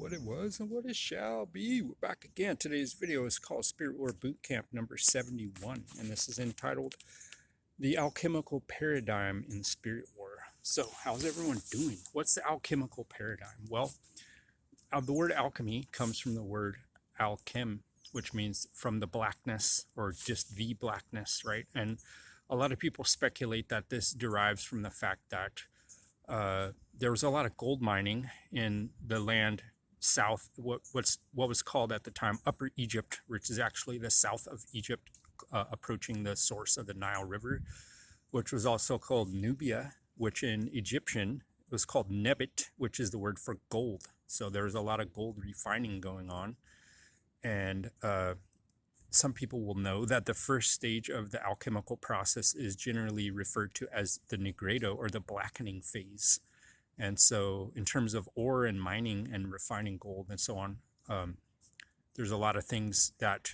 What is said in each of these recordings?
what it was and what it shall be. We're back again. Today's video is called Spirit War Boot Camp number 71, and this is entitled The Alchemical Paradigm in Spirit War. So, how's everyone doing? What's the alchemical paradigm? Well, the word alchemy comes from the word alchem, which means from the blackness or just the blackness, right? And a lot of people speculate that this derives from the fact that there was a lot of gold mining in the land south, what was called at the time Upper Egypt, which is actually the south of Egypt, approaching the source of the Nile River, which was also called Nubia, which in Egyptian was called Nebit, which is the word for gold. So there was a lot of gold refining going on, and some people will know that the first stage of the alchemical process is generally referred to as the nigredo, or the blackening phase. And so in terms of ore and mining and refining gold and so on, there's a lot of things that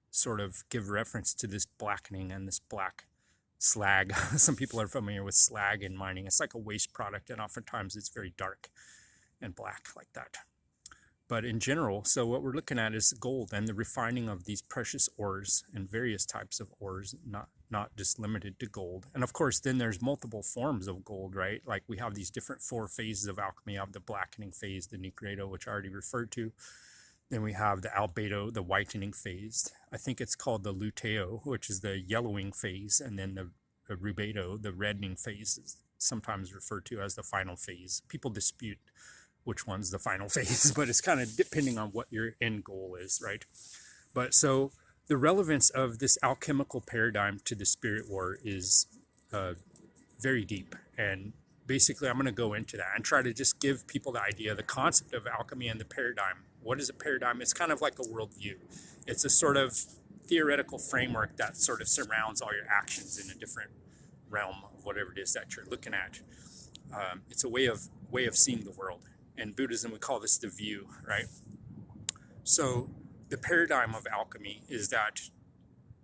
sort of give reference to this blackening and this black slag. Some people are familiar with slag in mining. It's like a waste product, and oftentimes it's very dark and black like that. But in general, so what we're looking at is gold and the refining of these precious ores and various types of ores, not just limited to gold. And of course, then there's multiple forms of gold, right? Like we have these different 4 phases of alchemy. You have the blackening phase, the nigredo, which I already referred to. Then we have the albedo, the whitening phase. I think it's called the luteo, which is the yellowing phase. And then the rubedo, the reddening phase, is sometimes referred to as the final phase. People dispute which one's the final phase, but it's kind of depending on what your end goal is, right? But so the relevance of this alchemical paradigm to the spirit war is very deep. And basically, I'm going to go into that and try to just give people the idea, the concept of alchemy and the paradigm. What is a paradigm? It's kind of like a worldview. It's a sort of theoretical framework that sort of surrounds all your actions in a different realm of whatever it is that you're looking at. It's a way of seeing the world. In Buddhism, we call this the view, right? So the paradigm of alchemy is that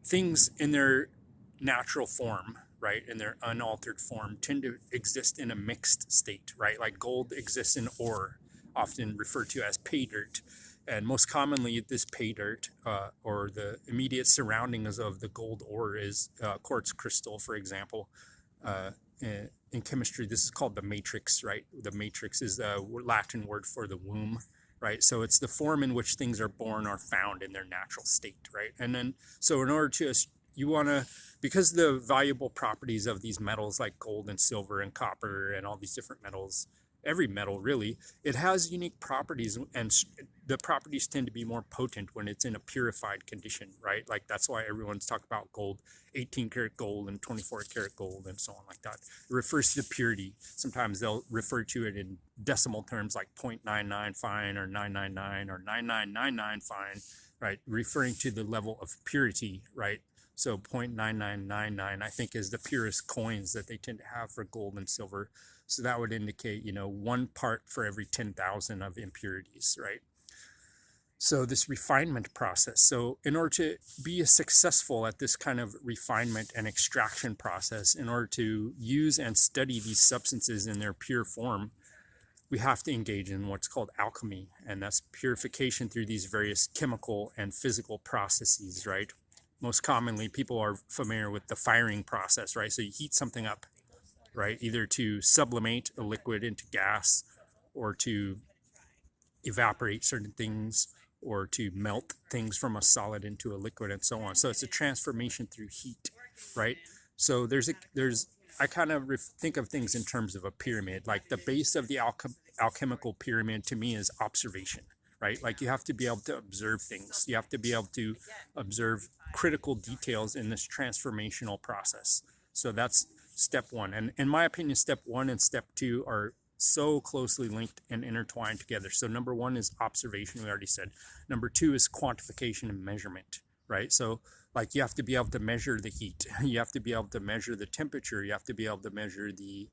things in their natural form, right, in their unaltered form, tend to exist in a mixed state, right? Like gold exists in ore, often referred to as pay dirt. And most commonly, this pay dirt, or the immediate surroundings of the gold ore, is quartz crystal, for example. In chemistry, this is called the matrix, right? The matrix is the Latin word for the womb, right? So it's the form in which things are born or found in their natural state, right? And then, so in order to, you want to, because the valuable properties of these metals like gold and silver and copper and all these different metals, every metal really, it has unique properties, and the properties tend to be more potent when it's in a purified condition, right? Like that's why everyone's talking about gold, 18 karat gold and 24 karat gold and so on like that. It refers to the purity. Sometimes they'll refer to it in decimal terms like 0.99 fine or 999 or 9999 fine, right? Referring to the level of purity, right? So 0.9999, I think, is the purest coins that they tend to have for gold and silver. So that would indicate, 1 part for every 10,000 of impurities, right? So this refinement process. So in order to be successful at this kind of refinement and extraction process, in order to use and study these substances in their pure form, we have to engage in what's called alchemy. And that's purification through these various chemical and physical processes, right? Most commonly, people are familiar with the firing process, right? So you heat something up, right? Either to sublimate a liquid into gas, or to evaporate certain things, or to melt things from a solid into a liquid, and so on. So it's a transformation through heat, right? So I kind of think of things in terms of a pyramid. Like the base of the alchemical pyramid to me is observation, right? Like you have to be able to observe things. You have to be able to observe critical details in this transformational process. So that's step 1. And in my opinion, step 1 and step 2 are so closely linked and intertwined together. So number 1 is observation, we already said. Number 2 is quantification and measurement, right? So like you have to be able to measure the heat. You have to be able to measure the temperature. You have to be able to measure the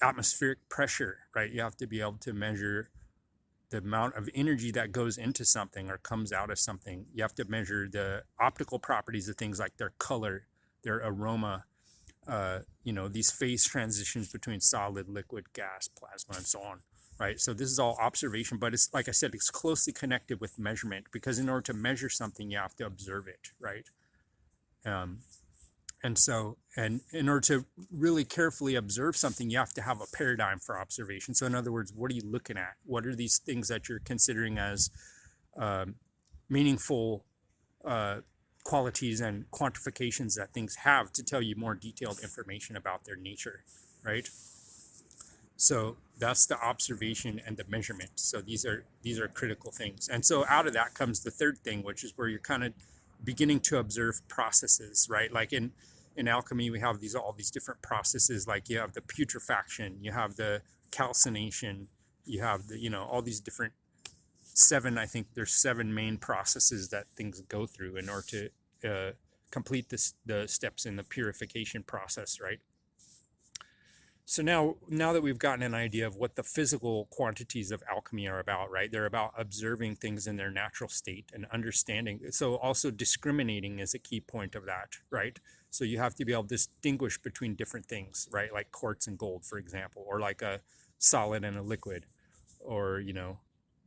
atmospheric pressure, right? You have to be able to measure the amount of energy that goes into something or comes out of something. You have to measure the optical properties of things like their color, their aroma, these phase transitions between solid, liquid, gas, plasma, and so on, right? So this is all observation, but it's like I said, it's closely connected with measurement, because in order to measure something, you have to observe it, right? Um, and so, and in order to really carefully observe something, you have to have a paradigm for observation. So in other words, what are you looking at? What are these things that you're considering as meaningful qualities and quantifications that things have to tell you more detailed information about their nature, right? So that's the observation and the measurement. So these are critical things. And so out of that comes the third thing, which is where you're kind of beginning to observe processes, right? Like in alchemy, we have all these different processes. Like you have the putrefaction, you have the calcination, you have the, all these different I think there's 7 main processes that things go through in order to complete the steps in the purification process, right? So now that we've gotten an idea of what the physical quantities of alchemy are about, right? They're about observing things in their natural state and understanding. So also discriminating is a key point of that, right? So you have to be able to distinguish between different things, right? Like quartz and gold, for example, or like a solid and a liquid, or,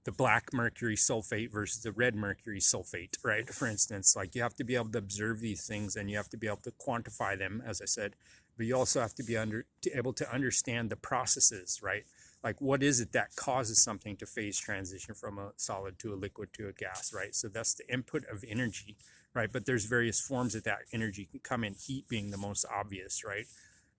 the black mercury sulfate versus the red mercury sulfate, right? For instance, like you have to be able to observe these things, and you have to be able to quantify them, as I said, but you also have to be able to understand the processes, right? Like what is it that causes something to phase transition from a solid to a liquid to a gas, right? So that's the input of energy, right? But there's various forms that energy can come in, heat being the most obvious, right?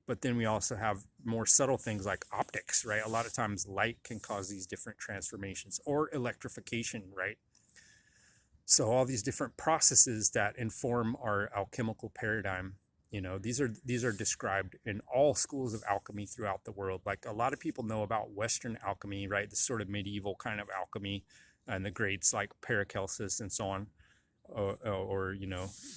But then we also have more subtle things like optics, right? A lot of times light can cause these different transformations, or electrification, right? So all these different processes that inform our alchemical paradigm, these are described in all schools of alchemy throughout the world. Like a lot of people know about Western alchemy, right? The sort of medieval kind of alchemy, and the greats like Paracelsus and so on, or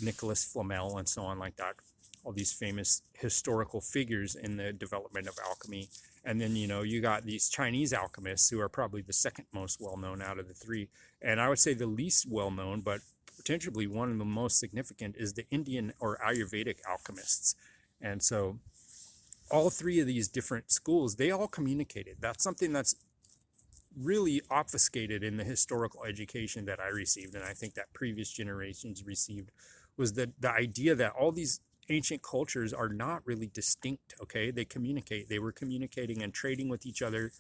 Nicholas Flamel and so on, like that. All these famous historical figures in the development of alchemy. And then, you got these Chinese alchemists who are probably the second most well-known out of the 3. And I would say the least well-known, but potentially one of the most significant, is the Indian or Ayurvedic alchemists. And so all 3 of these different schools, they all communicated. That's something that's really obfuscated in the historical education that I received, and I think that previous generations received, was the idea that all these ancient cultures are not really distinct, okay? They communicate. They were communicating and trading with each other,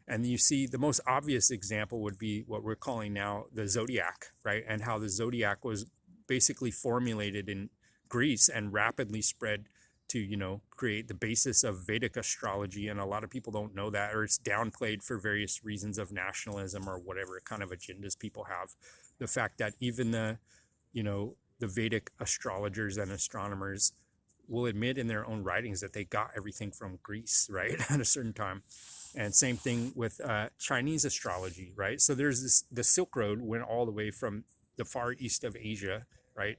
and you see the most obvious example would be what we're calling now the zodiac, right? And how the zodiac was basically formulated in Greece and rapidly spread to, create the basis of Vedic astrology. And a lot of people don't know that, or it's downplayed for various reasons of nationalism or whatever kind of agendas people have. The fact that even the Vedic astrologers and astronomers will admit in their own writings that they got everything from Greece, right? At a certain time. And same thing with Chinese astrology, right? So there's the Silk Road went all the way from the far east of Asia, right?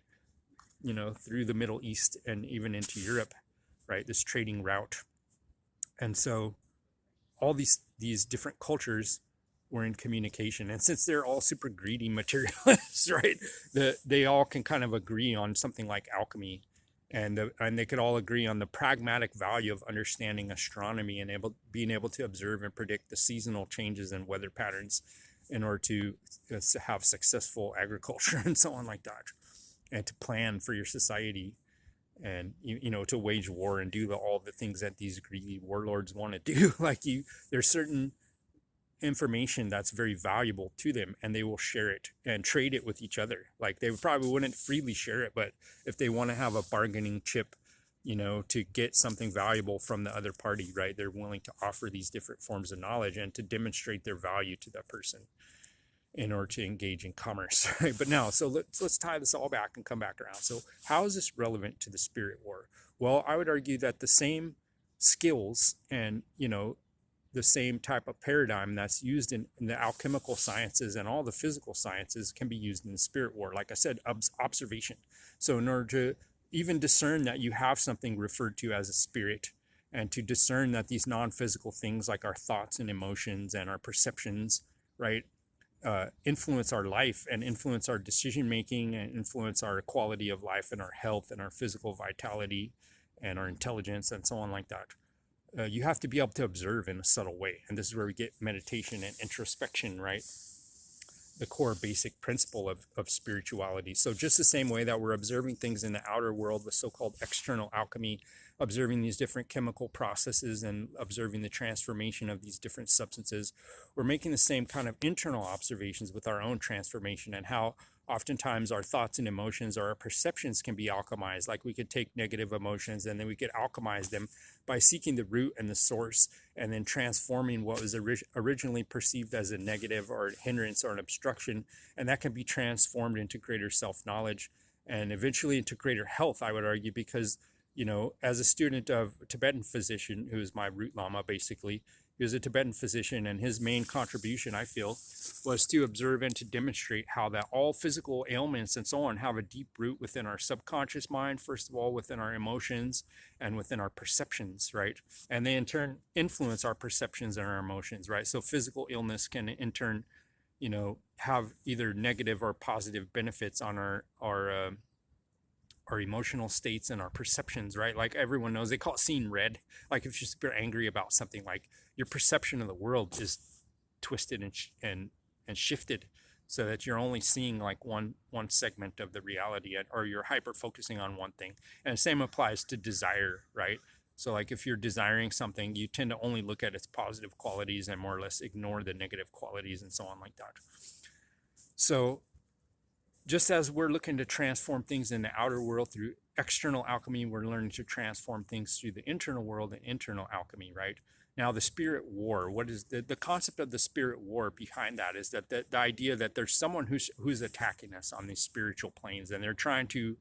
Through the Middle East and even into Europe, right? This trading route. And so all these different cultures were in communication. And since they're all super greedy materialists, right? They all can kind of agree on something like alchemy. And they could all agree on the pragmatic value of understanding astronomy and being able to observe and predict the seasonal changes and weather patterns in order to have successful agriculture and so on like that, and to plan for your society, and to wage war and do all the things that these greedy warlords want to do. Like there's certain information that's very valuable to them, and they will share it and trade it with each other. Like they probably wouldn't freely share it, but if they want to have a bargaining chip, to get something valuable from the other party, right, they're willing to offer these different forms of knowledge and to demonstrate their value to that person in order to engage in commerce, right? But now, so let's tie this all back and come back around. So how is this relevant to the spirit war? Well, I would argue that the same skills and, the same type of paradigm that's used in the alchemical sciences and all the physical sciences can be used in the spirit war. Like I said, observation. So in order to even discern that you have something referred to as a spirit, and to discern that these non-physical things like our thoughts and emotions and our perceptions, right, influence our life and influence our decision making and influence our quality of life and our health and our physical vitality and our intelligence and so on like that. you have to be able to observe in a subtle way. And this is where we get meditation and introspection, right? The core basic principle of spirituality. So just the same way that we're observing things in the outer world with so-called external alchemy, observing these different chemical processes and observing the transformation of these different substances, we're making the same kind of internal observations with our own transformation, and how oftentimes our thoughts and emotions or our perceptions can be alchemized. Like we could take negative emotions and then we could alchemize them by seeking the root and the source, and then transforming what was originally perceived as a negative or a hindrance or an obstruction, and that can be transformed into greater self-knowledge and eventually into greater health, I would argue, because, you know, as a student of a Tibetan physician who is my root lama, basically, he was a Tibetan physician, and his main contribution, I feel, was to observe and to demonstrate how that all physical ailments and so on have a deep root within our subconscious mind, first of all, within our emotions and within our perceptions, right? And they in turn influence our perceptions and our emotions, right? So physical illness can in turn, you know, have either negative or positive benefits on our emotional states and our perceptions, right? Like everyone knows, they call it seeing red. Like if you're super angry about something, like your perception of the world is twisted and shifted, so that you're only seeing like one segment of the reality, or you're hyper focusing on one thing. And the same applies to desire, right? So like if you're desiring something, you tend to only look at its positive qualities and more or less ignore the negative qualities and so on like that. So just as we're looking to transform things in the outer world through external alchemy, we're learning to transform things through the internal world and internal alchemy, right? Now, the spirit war, what is the concept of the spirit war behind that is that the idea that there's someone who's attacking us on these spiritual planes, and they're trying to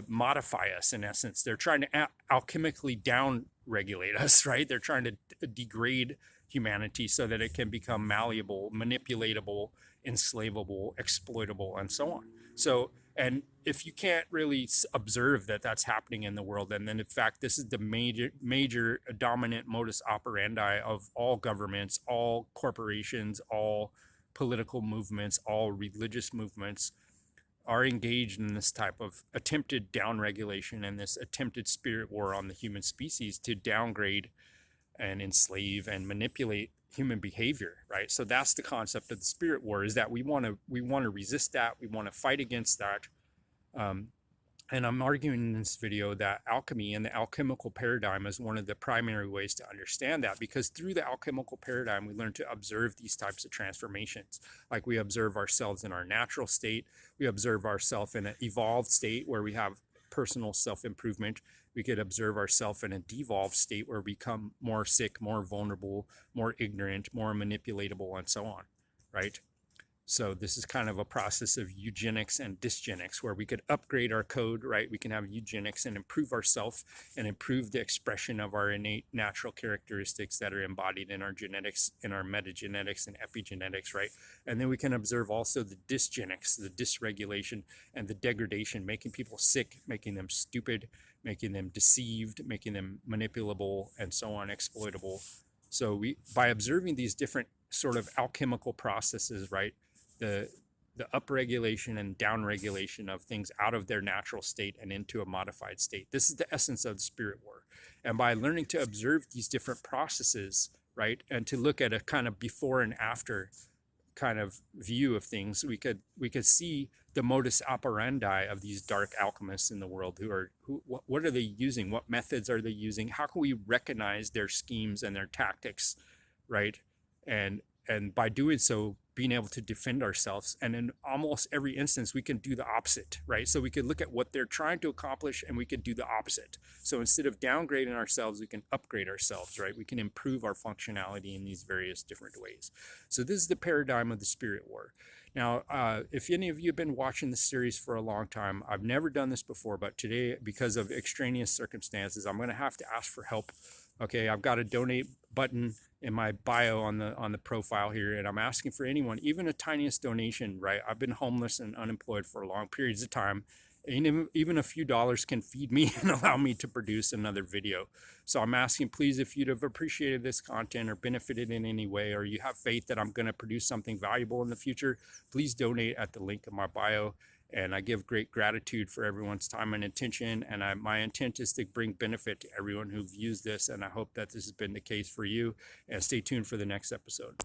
modify us, in essence. They're trying to alchemically down regulate us, right? They're trying to degrade humanity so that it can become malleable, manipulatable, enslavable, exploitable, and so on. So, and if you can't really observe that that's happening in the world, and then in fact, this is the major dominant modus operandi of all governments, all corporations, all political movements, all religious movements, are engaged in this type of attempted downregulation and this attempted spirit war on the human species to downgrade and enslave and manipulate human behavior, right? So that's the concept of the spirit war, is that we want to resist that, we want to fight against that. And I'm arguing in this video that alchemy and the alchemical paradigm is one of the primary ways to understand that, because through the alchemical paradigm, we learn to observe these types of transformations. Like we observe ourselves in our natural state, we observe ourselves in an evolved state where we have personal self-improvement. We could observe ourselves in a devolved state where we become more sick, more vulnerable, more ignorant, more manipulatable, and so on, right? So this is kind of a process of eugenics and dysgenics, where we could upgrade our code, right? We can have eugenics and improve ourselves and improve the expression of our innate natural characteristics that are embodied in our genetics, in our metagenetics and epigenetics, right? And then we can observe also the dysgenics, the dysregulation and the degradation, making people sick, making them stupid, making them deceived, making them manipulable, and so on, exploitable. So by observing these different sort of alchemical processes, right? The upregulation and downregulation of things out of their natural state and into a modified state. This is the essence of the spirit war. And by learning to observe these different processes, right, and to look at a kind of before and after kind of view of things, we could see the modus operandi of these dark alchemists in the world. What are they using? What methods are they using? How can we recognize their schemes and their tactics, right? And by doing so, being able to defend ourselves. And in almost every instance, we can do the opposite, right? So we could look at what they're trying to accomplish and we could do the opposite. So instead of downgrading ourselves, we can upgrade ourselves, right? We can improve our functionality in these various different ways. So this is the paradigm of the spirit war. Now, if any of you have been watching this series for a long time, I've never done this before, but today, because of extraneous circumstances, I'm going to have to ask for help. Okay, I've got a donate button in my bio on the profile here, and I'm asking for anyone, even a tiniest donation, right? I've been homeless and unemployed for long periods of time, and even a few dollars can feed me and allow me to produce another video. So I'm asking, please, if you'd have appreciated this content or benefited in any way, or you have faith that I'm going to produce something valuable in the future, please donate at the link in my bio. And I give great gratitude for everyone's time and attention. And my intent is to bring benefit to everyone who views this. And I hope that this has been the case for you. And stay tuned for the next episode.